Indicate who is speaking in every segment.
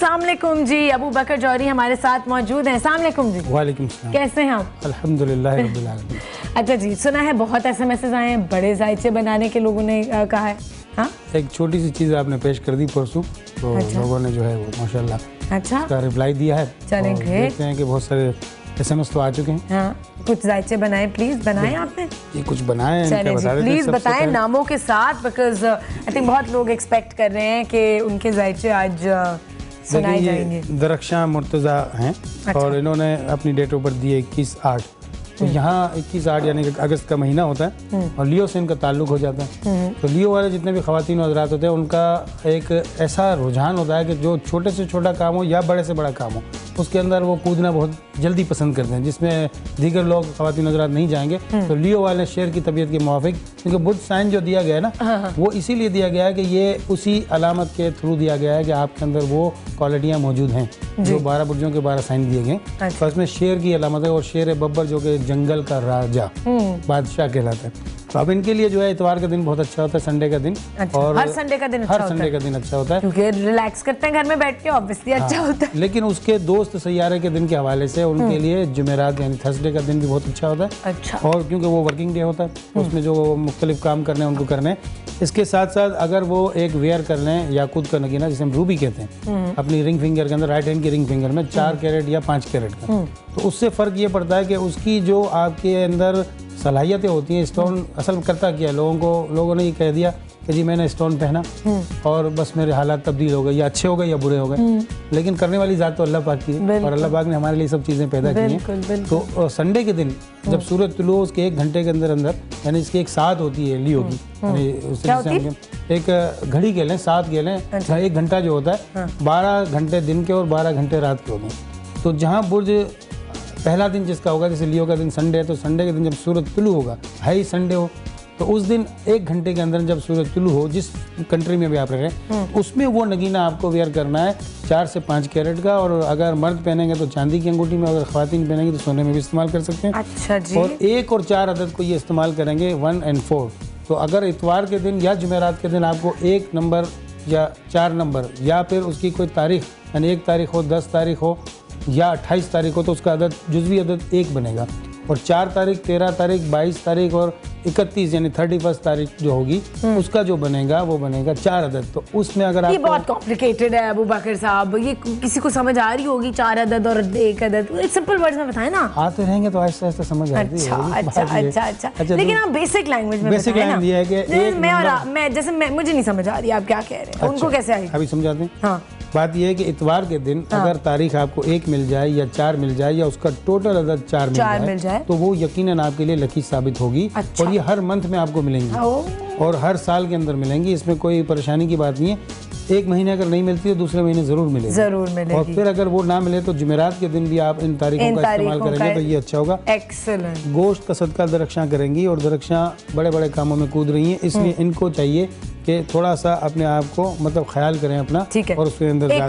Speaker 1: अस्सलाम वालेकुम जी, अबू बकर जौहरी हमारे साथ मौजूद हैं। अस्सलाम वालेकुम जी।
Speaker 2: वालेकुम सलाम।
Speaker 1: कैसे हैं आप?
Speaker 2: अल्हम्दुलिल्लाह रब्बिल आलमीन।
Speaker 1: अच्छा जी, सुना है बहुत मैसेज आए हैं बड़े जायचे बनाने के, लोगों ने कहा है। हाँ,
Speaker 2: एक छोटी सी चीज़ आपने पेश कर दी परसों, तो
Speaker 1: अच्छा।
Speaker 2: लोगों ने जो है वो माशाल्लाह
Speaker 1: अच्छा,
Speaker 2: उसका रिप्लाई दिया है।
Speaker 1: चलें,
Speaker 2: और
Speaker 1: ग्रेट।
Speaker 2: देखते हैं कि बहुत सारे SMS तो आ चुके हैं।
Speaker 1: हाँ, कुछ जायचे बनाए, प्लीज बनाए आपने।
Speaker 2: ये कुछ बनाए हैं,
Speaker 1: चलें
Speaker 2: इनका
Speaker 1: जी,
Speaker 2: बता देते हैं
Speaker 1: प्लीज
Speaker 2: सबसे
Speaker 1: बताएं
Speaker 2: पहले।
Speaker 1: नामों के साथ, बिकॉज आई थिंक बहुत लोग एक्सपेक्ट कर रहे हैं कि उनके जायचे आज सुनाए
Speaker 2: देखिए,
Speaker 1: जाएंगे।
Speaker 2: ये दरख्शां मुर्तज़ा हैं।
Speaker 1: अच्छा।
Speaker 2: और इन्होंने अपनी डेट ऑफ बर्थ दी है 21/8। तो यहाँ 21/8 यानी कि अगस्त का महीना होता है और लियो से इनका ताल्लुक हो जाता है। तो लियो वाले जितने भी ख़वातीन और हज़रात होते हैं, उनका एक ऐसा रुझान होता है कि जो छोटे से छोटा काम हो या बड़े से बड़ा काम हो, उसके अंदर वो कूदना बहुत जल्दी पसंद करते हैं, जिसमें दीगर लोग ख़वातीन हज़रात नहीं जाएंगे। तो लियो वाले शेर की तबीयत के मुआफिक, क्योंकि बुध साइन जो दिया गया है ना, वो इसीलिए दिया गया है कि ये उसी अलामत के थ्रू दिया गया है कि आपके अंदर वो क्वालिटियाँ मौजूद हैं जो 12 बुर्जों के 12 साइन दिए गए। तो इसमें शेर की अलामत है, और शेर बब्बर जो कि जंगल का राजा बादशाह कहलाता है। तो अब इनके लिए जो है इतवार का दिन बहुत अच्छा होता है, संडे का दिन।
Speaker 1: अच्छा,
Speaker 2: और
Speaker 1: हर संडे का दिन अच्छा
Speaker 2: हर
Speaker 1: होता
Speaker 2: संडे
Speaker 1: है?
Speaker 2: का दिन अच्छा होता है,
Speaker 1: क्योंकि रिलैक्स करते हैं घर में बैठ के, ऑब्वियसली अच्छा होता है।
Speaker 2: लेकिन उसके दोस्त सैयारे के दिन के हवाले से उनके लिए जुमेरात यानी थर्सडे का दिन भी बहुत अच्छा होता है।
Speaker 1: अच्छा,
Speaker 2: और क्योंकि वो वर्किंग डे होता है, उसमें जो मुख्तलिफ काम करने हैं उनको करने हैं। इसके साथ साथ अगर वो एक वेयर कर लें याकूत का नगीना, जिसे हम रूबी कहते हैं, अपनी रिंग फिंगर के अंदर, राइट हैंड की रिंग फिंगर में 4 कैरेट या 5 कैरेट का, तो उससे फ़र्क ये पड़ता है कि उसकी जो आपके अंदर सलाहियतें होती हैं। स्टोन असल में करता क्या है, लोगों ने ये कह दिया कि जी मैंने स्टोन पहना और बस मेरे हालात तब्दील हो गए, या अच्छे हो गए या बुरे हो गए। लेकिन करने वाली ज़ात तो अल्लाह पाक की है, और अल्लाह पाक ने हमारे लिए सब चीज़ें पैदा की हैं। तो संडे के दिन जब सूरज तुलू हो, उसके 1 घंटे के अंदर यानी इसकी एक साथ होती है लियो की, यानी उससे एक घड़ी कह लें, साथ कह लें। 1 घंटा जो होता है 12 घंटे दिन के और 12 घंटे रात के होते हैं। तो जहाँ बुर्ज पहला दिन जिसका होगा, जैसे लियो का दिन संडे है, तो संडे के दिन जब सूरज तुलू होगा, हाई संडे हो, तो उस दिन 1 घंटे के अंदर जब सूरज तुलू हो, जिस कंट्री में भी आप रह रहे हैं, उसमें वो नगीना आपको वेयर करना है 4 से 5 कैरेट का। और अगर मर्द पहनेंगे तो चांदी की अंगूठी में, अगर ख्वातीन पहनेंगी तो सोने में भी इस्तेमाल कर सकते हैं।
Speaker 1: अच्छा जी।
Speaker 2: और 1 और 4 अदद को ये इस्तेमाल करेंगे, 1 और 4। तो अगर इतवार के दिन या जुमेरात के दिन आपको 1 नंबर या 4 नंबर, या फिर उसकी कोई तारीख, यानी 1 तारीख हो, 10 तारीख हो या 28 तारीख हो, तो उसका अदद जुज़वी अदद 1 बनेगा। और 4 तारीख, 13 तारीख, 22 तारीख और 31 यानी 31 तारीख जो होगी, उसका जो बनेगा वो बनेगा 4 अदद। तो उसमें अगर
Speaker 1: ये
Speaker 2: आप
Speaker 1: बहुत कॉम्प्लिकेटेड है अबू बकर साहब, ये किसी को समझ आ रही होगी 4 अदद और 1 अदद? सिंपल वर्ड्स में बताएं ना।
Speaker 2: आते रहेंगे तो आहिस्ता आहिस्ता समझ आती है।
Speaker 1: अच्छा, लेकिन आप बेसिक लैंग्वेज में
Speaker 2: बेसिक लैंग्वेज ये है कि
Speaker 1: मैं मुझे नहीं समझ आ रही आप क्या कह रहे हैं, उनको कैसे आएगी?
Speaker 2: अभी समझाते हैं।
Speaker 1: हाँ,
Speaker 2: बात यह है कि इतवार के दिन अगर तारीख आपको 1 मिल जाए या 4 मिल जाए, या उसका टोटल अदद 4 मिल जाए, तो वो यकीनन आपके लिए लकी साबित होगी।
Speaker 1: अच्छा।
Speaker 2: और ये हर मंथ में आपको मिलेंगी और हर साल के अंदर मिलेंगी, इसमें कोई परेशानी की बात नहीं है। 1 महीने अगर नहीं मिलती है, दूसरे महीने जरूर मिलेगी। और फिर अगर वो ना मिले तो जुमेरात के दिन भी आप इन तारीखों का इस्तेमाल करेंगे तो ये अच्छा होगा।
Speaker 1: एक्सीलेंट।
Speaker 2: गोश्त का सदका दरख्शां करेंगी, और दरख्शां बड़े बड़े कामों में कूद रही हैं, इसलिए इनको चाहिए कि थोड़ा सा अपने आप को मतलब ख्याल करें अपना।
Speaker 1: ठीक है,
Speaker 2: और उसके अंदर
Speaker 1: एक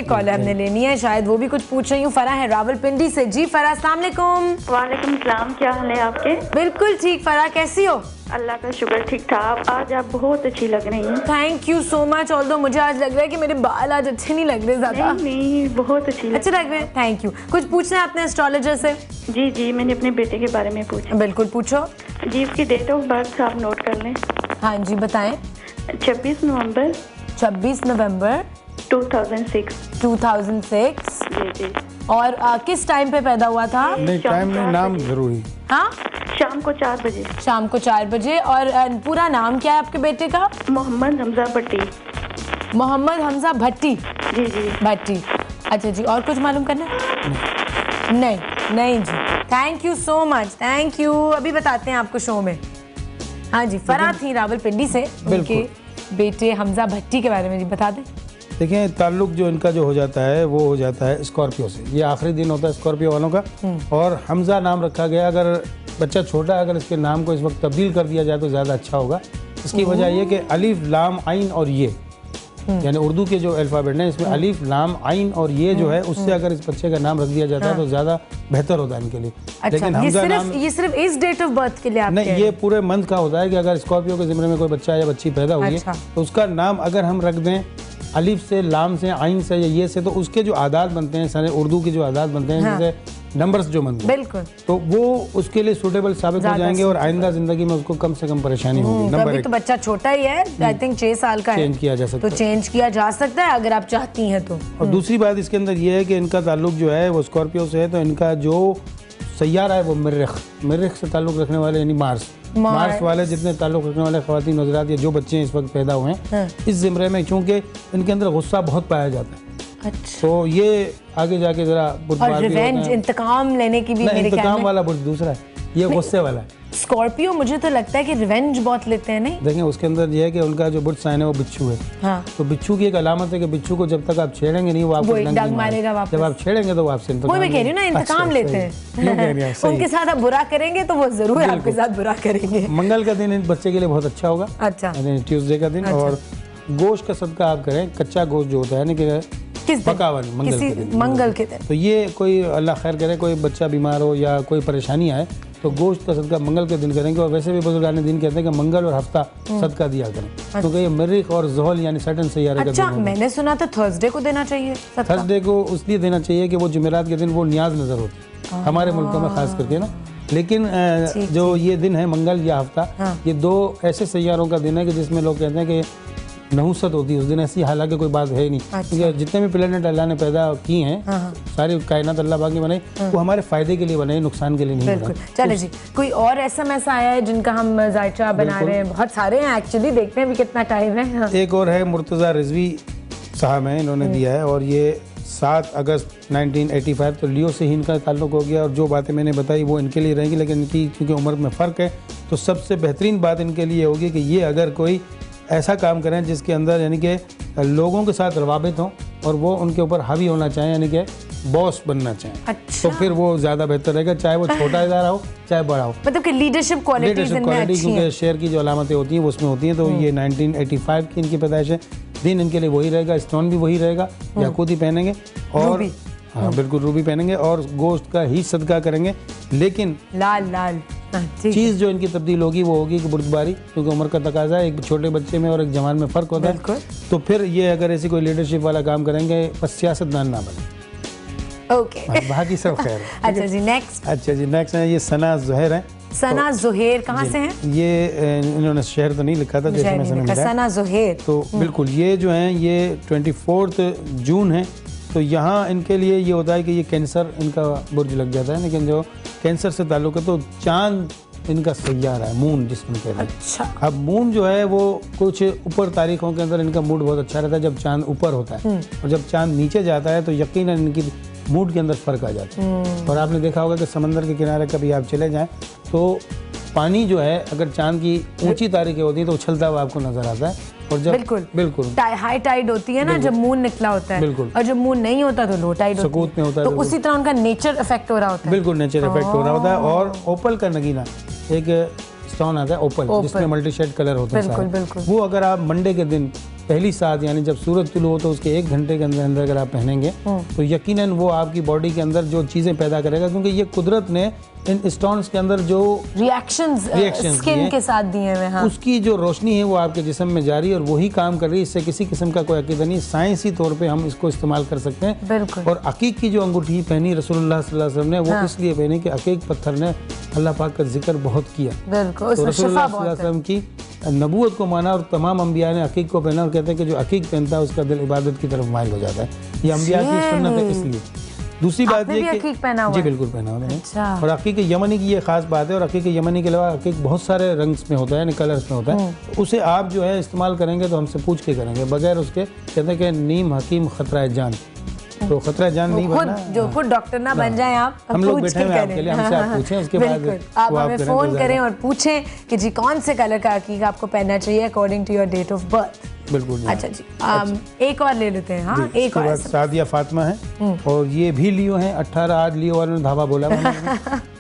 Speaker 1: कॉलर हमने लेनी है, शायद वो भी कुछ पूछ रही हूँ। फरा है रावलपिंडी से। जी फरा, अस्सलाम वालेकुम।
Speaker 3: वालेकुम सलाम, क्या हाल है आपके?
Speaker 1: बिल्कुल ठीक फरा, कैसी हो?
Speaker 3: अल्लाह का शुक्र, ठीक ठाक। आज आप बहुत अच्छी लग रही हैं।
Speaker 1: Thank you so much. Although मुझे आज लग रहा है कि मेरे बाल आज अच्छे नहीं लग रहे ज्यादा।
Speaker 3: नहीं, बहुत अच्छे
Speaker 1: लग रहे हैं। Thank you. कुछ पूछना है अपने एस्ट्रोलॉजर से?
Speaker 3: जी, मैंने अपने बेटे के बारे में पूछा।
Speaker 1: बिल्कुल पूछो
Speaker 3: जी, उसकी डेट ऑफ बर्थ आप नोट कर लें।
Speaker 1: हाँ जी, बताएं।
Speaker 3: 26 नवंबर 2006।
Speaker 1: 2006।
Speaker 3: जी।
Speaker 1: और किस टाइम पे पैदा हुआ था?
Speaker 2: नहीं, टाइम में नाम जरूरी।
Speaker 1: हाँ,
Speaker 3: शाम को 4 बजे।
Speaker 1: शाम को 4 बजे। और पूरा नाम क्या है आपके बेटे का?
Speaker 3: मोहम्मद हमजा भट्टी।
Speaker 1: मोहम्मद हमजा भट्टी।
Speaker 3: जी
Speaker 1: भट्टी। अच्छा जी, और कुछ मालूम करना है? नहीं जी। Thank you so much, thank you. अभी बताते हैं आपको शो में। हाँ जी, फरा थी रावलपिंडी से, उनके बेटे हमजा भट्टी के बारे में जी बता दें।
Speaker 2: देखिए, ताल्लुक जो इनका जो हो जाता है वो हो जाता है स्कॉर्पियो से। ये आखिरी दिन होता है स्कॉर्पियो वालों का, और हमजा नाम रखा गया। अगर बच्चा छोटा है, अगर इसके नाम को इस वक्त तब्दील कर दिया जाए तो ज़्यादा अच्छा होगा। इसकी वजह यह कि अलिफ, लाम, आइन और ये यानी उर्दू के जो अल्फ़ाबेट हैं इसमें अलिफ लाम आइन और ये जो है उससे अगर इस बच्चे का नाम रख दिया जाता है तो ज़्यादा बेहतर होता है इनके लिए।
Speaker 1: अच्छा, ये सिर्फ इस डेट ऑफ बर्थ के लिए आप
Speaker 2: नहीं, ये पूरे मंथ का होता है कि अगर स्कॉर्पियो के ज़िम्मे में कोई बच्चा या बच्ची पैदा हुई है तो उसका नाम अगर हम रख दें अलिफ से, लाम से, आइन से या ये से, तो उसके जो आदाद बनते हैं सारे उर्दू के जो आदाद बनते हैं जैसे नंबर्स जो बनते हैं
Speaker 1: बिल्कुल,
Speaker 2: तो वो उसके लिए सूटेबल साबित हो जाएंगे और आइंदा जिंदगी में उसको कम से कम परेशानी होगी। नंबर
Speaker 1: अभी तो बच्चा छोटा ही है, आई थिंक 6 साल का है,
Speaker 2: चेंज किया जा सकता
Speaker 1: तो चेंज किया जा सकता है अगर आप चाहती हैं तो।
Speaker 2: और दूसरी बात इसके अंदर ये है कि इनका ताल्लुक जो है वो स्कॉर्पियो से है, तो इनका जो सैयारा है वो मरीख से ताल्लुक रखने वाले यानी मार्स वाले जितने ताल्लुक रखने वाले ख्वातीन हज़रात या जो बच्चे इस वक्त पैदा हुए हैं इस ज़िम्रे में, चूँकि इनके अंदर गुस्सा बहुत पाया जाता है।
Speaker 1: अच्छा,
Speaker 2: तो ये आगे जाके जरा
Speaker 1: और रिवेंज, इंतकाम लेने की भी मेरे ख्याल में
Speaker 2: इंतकाम वाला बुर्ज दूसरा है, ये गुस्से वाला है।
Speaker 1: स्कॉर्पियो मुझे तो लगता है कि रिवेंज बहुत लेते हैं, नहीं?
Speaker 2: देखें उसके अंदर ये है कि उनका जो बुर्ज साइन है वो बिच्छू है।
Speaker 1: हाँ।
Speaker 2: तो बिच्छू की एक अलामत है कि बिच्छू को जब तक आप छेड़ेंगे नहीं वो आपको
Speaker 1: डंग मारेगा वापस।
Speaker 2: जब आप छेड़ेंगे तो वो आपसे इंतकाम,
Speaker 1: वो मैं कह रही हूँ ना, इंतकाम लेते हैं। उनके साथ आप बुरा करेंगे तो वो जरूर आपके साथ बुरा करेंगे।
Speaker 2: मंगल का दिन इन बच्चे के लिए बहुत अच्छा होगा।
Speaker 1: अच्छा,
Speaker 2: ट्यूसडे का दिन। और गोश्त का सदका आप करें, कच्चा गोश्त जो होता है ना कि पकावन मंगल के दिन, तो ये कोई अल्लाह खैर करे कोई बच्चा बीमार हो या कोई परेशानी आए तो गोश्त का सदका मंगल के दिन करेंगे। और वैसे भी बुजुर्गान दिन कहते हैं कि मंगल और हफ्ता सदका दिया करें, क्योंकि ये मरीख और ज़ोहल यानी सैटर्न सैयारे का दिन।
Speaker 1: अच्छा, मैंने सुना था थर्सडे को देना चाहिए सदका।
Speaker 2: थर्सडे को इसलिए देना चाहिए कि वो जुमेरात के दिन वो नियाज नज़र होती है हमारे मुल्कों में खास करके ना। लेकिन जो ये दिन है मंगल या हफ्ता, ये दो ऐसे सैयारों का दिन है कि जिसमें लोग कहते हैं कि नहुसत होती है उस दिन ऐसी, हालांकि कोई बात है ही नहीं। क्योंकि जितने भी प्लेनेट अल्लाह ने पैदा किए हैं सारी कायनात अल्लाह पाक ने बनाई, वो हमारे फायदे के लिए बनाई, नुकसान के लिए नहीं बनाई।
Speaker 1: चले जी, कोई और SMS आया है जिनका हम जायचा बना रहे हैं? बहुत सारे हैं एक्चुअली, देखते हैं भी कितना टाइम है।
Speaker 2: एक और है मुर्तज़ा रिजवी साहब हैं, इन्होंने दिया है और ये 7 अगस्त 1985, तो लियो से ही इनका ताल्लुक हो गया। और जो बातें मैंने बताई वो इनके लिए रहेंगी, लेकिन इनकी क्योंकि उम्र में फ़र्क है तो सबसे बेहतरीन बात इनके लिए होगी कि ये अगर कोई ऐसा काम करें जिसके अंदर यानी कि लोगों के साथ रवाबित हों और वो उनके ऊपर हावी होना चाहें, यानी कि बॉस बनना चाहें।
Speaker 1: अच्छा।
Speaker 2: तो फिर वो ज़्यादा बेहतर रहेगा, चाहे वो छोटा इदारा हो चाहे बड़ा हो।
Speaker 1: मतलब कि लीडरशिप क्वालिटीज इनमें अच्छी हैं।
Speaker 2: क्योंकि शेयर की जो अलामतें होती हैं वो उसमें होती हैं। तो ये 1985 की इनकी पैदाइश है, दिन इनके लिए वही रहेगा, स्टोन भी वही रहेगा, याकूत ही पहनेंगे और हाँ बिल्कुल रूबी पहनेंगे और गोश्त का ही सदका करेंगे। लेकिन
Speaker 1: लाल
Speaker 2: चीज़ जो इनकी तब्दील होगी वो होगी कि बुर्दबारी, क्योंकि उम्र का तकाजा है, एक छोटे बच्चे में और एक जवान में फ़र्क होता है। तो फिर ये अगर ऐसी कोई लीडरशिप वाला काम करेंगे बस सियासतदान ना बने।
Speaker 1: ओके,
Speaker 2: बाकी सब खैर है।
Speaker 1: अच्छा जी, नेक्स्ट
Speaker 2: है ये सना ज़ुहैर है।
Speaker 1: सना ज़ुहैर कहाँ से हैं?
Speaker 2: ये इन्होंने शहर तो नहीं लिखा था, जैसे मैं समझ रहा।
Speaker 1: सना ज़ुहैर
Speaker 2: तो बिल्कुल ये जो हैं ये 24 जून है। तो यहाँ इनके लिए ये होता है कि ये कैंसर इनका बुर्ज लग जाता है, लेकिन जो कैंसर से ताल्लुक़ है तो चांद इनका सैयारा है, मून जिसमें कहते हैं।
Speaker 1: अच्छा।
Speaker 2: अब मून जो है वो कुछ ऊपर तारीखों के अंदर इनका मूड बहुत अच्छा रहता है जब चांद ऊपर होता है, और जब चांद नीचे जाता है तो यकीनन इनकी मूड के अंदर फ़र्क आ जाता है। और आपने देखा होगा कि समंदर के किनारे कभी आप चले जाएँ तो पानी जो है अगर चांद की ऊंची तारीखें होती हैं तो उछलता हुआ आपको नजर आता है। और जब बिल्कुल
Speaker 1: हाई टाइड होती है ना, जब मून निकला होता है, और जब मून नहीं होता तो लो टाइड
Speaker 2: सकूत में होता है,
Speaker 1: तो उसी तरह उनका नेचर इफेक्ट हो रहा होता है।
Speaker 2: बिल्कुल नेचर इफेक्ट हो रहा होता है। और ओपल का नगीना एक स्टोन आता है ओपल, जिसमें मल्टी शेड कलर होते हैं, वो अगर आप मंडे के दिन पहली साथ यानी जब सूरज तुलू हो तो उसके 1 घंटे के अंदर अंदर अगर आप पहनेंगे तो यकीनन वो आपकी बॉडी के अंदर जो चीज़ें पैदा करेगा, क्योंकि ये कुदरत ने इन स्टोन्स के अंदर जो रिएक्शंस स्किन के साथ दिए हुए हैं, उसकी जो रोशनी है वो आपके जिस्म में जारी और वही काम कर रही है। इससे किसी किस्म का कोई अकीदा नहीं, साइंसी तौर पे हम इसको इस्तेमाल कर सकते हैं। और अकीक की जो अंगूठी पहनी रसूलुल्लाह सल्लल्लाहु अलैहि वसल्लम ने, वो इसलिए पहनी कि अकीक पत्थर ने अल्लाह पाक का जिक्र बहुत किया। तो रसूलुल्लाह सल्लल्लाहु अलैहि वसल्लम की नबूवत को माना और तमाम अंबिया ने अकीक को पहना और कहते हैं कि जो अकीक पहनता है उसका दिल इबादत की तरफ माइल हो जाता है। ये अंबिया की सुन्नत है। इसलिए दूसरी बात ये कि जी बिल्कुल पहना हुआ मैंने। और अकीक यमनी की ये खास बात है। और अकीक यमनी के अलावा अकीक बहुत सारे रंग्स में होता है, कलर्स में होता है। उसे आप जो है इस्तेमाल करेंगे तो हमसे पूछ के करेंगे, बगैर उसके कहते हैं कि नीम हकीम खतरा जान। तो खतरा जान नहीं बनना,
Speaker 1: जो खुद डॉक्टर ना बन जाए आप,
Speaker 2: हम लोग बैठे हैं आपके लिए, हमसे आप पूछें, उसके बाद
Speaker 1: आप हमें फ़ोन करें और पूछें कि जी कौन से कलर का अकीक आपको पहनना चाहिए according to your date of birth.
Speaker 2: बिल्कुल।
Speaker 1: अच्छा जी, एक और ले लेते हैं। हाँ, एक और
Speaker 2: सादिया फातिमा है और ये भी लियो हैं 18 आज लियो वालों ने धावा बोला।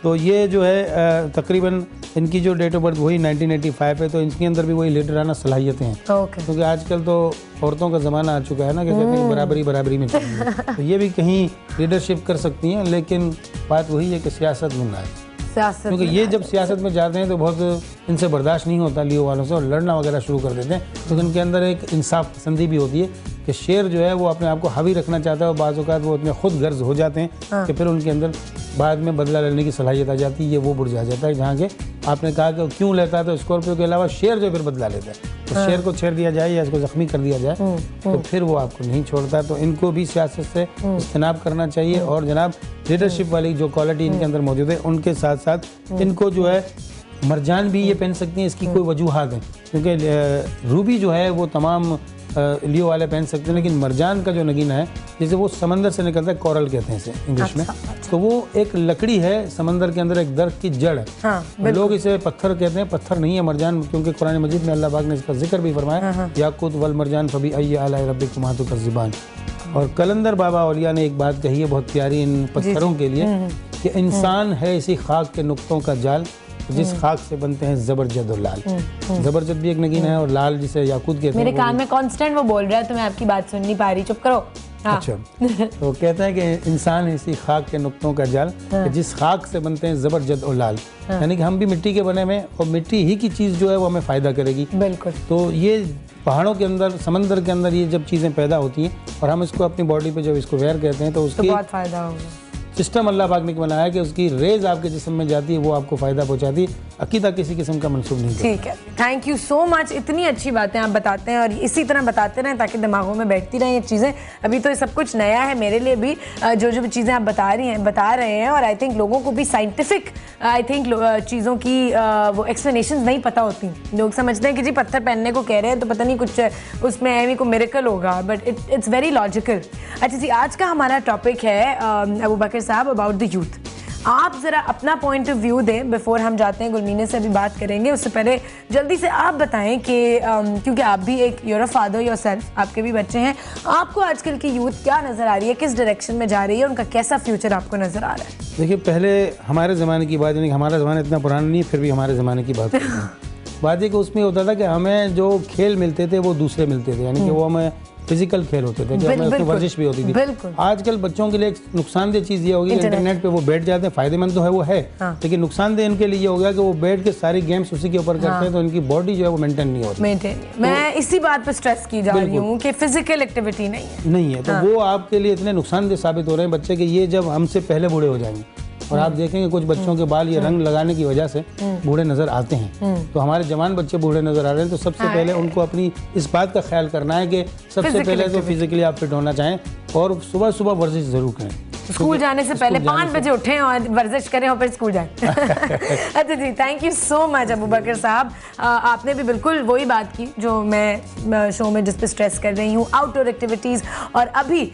Speaker 2: तो ये जो है तकरीबन इनकी जो डेट ऑफ बर्थ वही 1985 है, तो इनके अंदर भी वही लीडर आना सलाहियतें हैं।
Speaker 1: ओके
Speaker 2: क्योंकि आजकल तो औरतों का ज़माना आ चुका है ना कि कहते हैं बराबरी में चाहिए, तो ये भी कहीं लीडरशिप कर सकती हैं, लेकिन बात वही है कि सियासत में ना है।
Speaker 1: सियासत
Speaker 2: क्योंकि ये जब सियासत में जाते हैं तो बहुत इनसे बर्दाश्त नहीं होता लियो वालों से, और लड़ना वगैरह शुरू कर देते हैं। तो इनके अंदर एक इंसाफ पसंदी भी होती है कि शेर जो है वो अपने आप को हावी रखना चाहता है, और बाज़ औक़ात वो इतने खुद गर्ज हो जाते हैं कि फिर उनके अंदर बाद में बदला लेने की सलाहियत आ जाती है। ये वो बुर्ज आ जाता है जहाँ के आपने कहा कि क्यों लेता है, तो स्कॉर्पियो के अलावा शेर जो फिर बदला लेता है, तो शेर को छेड़ दिया जाए या इसको ज़ख्मी कर दिया जाए तो फिर वो आपको नहीं छोड़ता। तो इनको भी सियासत से इज्तनाब करना चाहिए, और जनाब लीडरशिप वाली जो क्वालिटी इनके अंदर मौजूद है उनके साथ साथ इनको जो है मरजान भी ये पहन सकती हैं। इसकी कोई वजूहात हैं, क्योंकि रूबी जो है वो तमाम लियो वाले पहन सकते हैं, लेकिन मरजान का जो नगीना है जैसे वो समंदर से निकलता है, कोरल कहते हैं इसे इंग्लिश में। तो वो एक लकड़ी है समंदर के अंदर, एक दरख्त की जड़ है। लोग इसे पत्थर कहते हैं, पत्थर नहीं है मरजान, क्योंकि कुरान मजीद में अल्लाह पाक ने इसका जिक्र भी फरमाया, याकूत वल मरजान फबी अय्य आला रब्बिकुमा तुकज़्ज़िबान। और कलंदर बाबा औलिया ने एक बात कही है बहुत प्यारी इन पत्थरों के लिए कि इंसान है इसी खाक के नुक्तों का जाल, जिस खाक से बनते हैं जबरजद और लाल। जबरजद भी एक नगीना है, और लाल जिसे याकूत कहते हैं।
Speaker 1: मेरे कान में कांस्टेंट वो बोल रहा है तो मैं आपकी बात सुन नहीं पा रही, चुप करो। हाँ।
Speaker 2: अच्छा तो कहते हैं कि इंसान इसी खाक के नुक्तों का जाल, जिस खाक से बनते हैं जबरजद और लाल, यानी कि हम भी मिट्टी के बने हुए, और मिट्टी ही की चीज़ जो है वो हमें फ़ायदा करेगी।
Speaker 1: बिल्कुल।
Speaker 2: तो ये पहाड़ों के अंदर, समंदर के अंदर ये जब चीज़ें पैदा होती हैं और हम इसको अपनी बॉडी पे जब इसको वेयर कहते हैं तो उसकी
Speaker 1: बहुत फ़ायदा होगा।
Speaker 2: सिस्टम अल्लाह पाक ने बनाया है कि उसकी रेज आपके जिस्म में जाती है, वो आपको फ़ायदा पहुंचाती है। अकीदा किसी किस्म का मंसूब नहीं।
Speaker 1: ठीक है, थैंक यू सो मच। इतनी अच्छी बातें आप बताते हैं और इसी तरह बताते रहें ताकि दिमागों में बैठती रहें ये चीज़ें। अभी तो ये सब कुछ नया है मेरे लिए भी, जो जो चीज़ें आप बता रहे हैं, और आई थिंक लोगों को भी साइंटिफिक चीज़ों की वो एक्सप्लेनेशन नहीं पता होती। लोग समझते हैं कि जी पत्थर पहनने को कह रहे हैं तो पता नहीं कुछ उसमें है कोई मिरेकल होगा, बट इट्स वेरी लॉजिकल। अच्छा जी, आज का हमारा टॉपिक है अबू बकर साहब अबाउट द यूथ। आप ज़रा अपना पॉइंट ऑफ व्यू दें बिफोर हम जाते हैं। गुलमीने से अभी बात करेंगे, उससे पहले जल्दी से आप बताएं कि क्योंकि आप भी एक यूर अ फादर योरसेल्फ, आपके भी बच्चे हैं, आपको आजकल की यूथ क्या नज़र आ रही है, किस डायरेक्शन में जा रही है, उनका कैसा फ्यूचर आपको नज़र आ रहा है?
Speaker 2: देखिए, पहले हमारे ज़माने की बात, यानी हमारा ज़माना इतना पुराना नहीं है, फिर भी हमारे ज़माने की बात करते हैं। बात है कि उसमें होता था कि हमें जो खेल मिलते थे वो दूसरे मिलते थे, यानी कि वो हमें फिजिकल खेल होते थे, कि हमें उसमें वर्जिश भी होती थी। आजकल बच्चों के लिए एक नुकसानदेह चीज़ ये होगी, इंटरनेट पे वो बैठ जाते हैं, फायदेमंद तो है वो है, लेकिन नुकसानदेह इनके लिए ये हो गया कि वो बैठ के सारी गेम्स उसी के ऊपर करते हैं, तो इनकी बॉडी जो है वो मेंटेन नहीं होती।
Speaker 1: मैं इसी बात पर स्ट्रेस की जा रही हूँ कि फिजिकल एक्टिविटी नहीं है,
Speaker 2: तो वो आपके लिए इतने नुकसानदेह साबित हो रहे हैं बच्चे के, ये जब हमसे पहले बूढ़े हो जाएंगे। और आप देखेंगे कुछ बच्चों के बाल ये रंग लगाने की वजह से बूढ़े नजर आते हैं, तो हमारे जवान बच्चे बूढ़े नजर आ रहे हैं। तो सबसे पहले उनको अपनी इस बात का ख्याल करना है कि सबसे पहले तो फिजिकली आप फिट होना चाहें, और सुबह सुबह वर्जिश जरूर करें।
Speaker 1: स्कूल जाने से पहले 5 बजे उठें और वर्जिश करें और फिर स्कूल जाएं। अच्छा जी, thank you so much Abu Bakar sahab. आपने भी बिल्कुल वही बात की जो मैं शो में जिस पे स्ट्रेस कर रही हूँ, आउटडोर एक्टिविटीज़। और अभी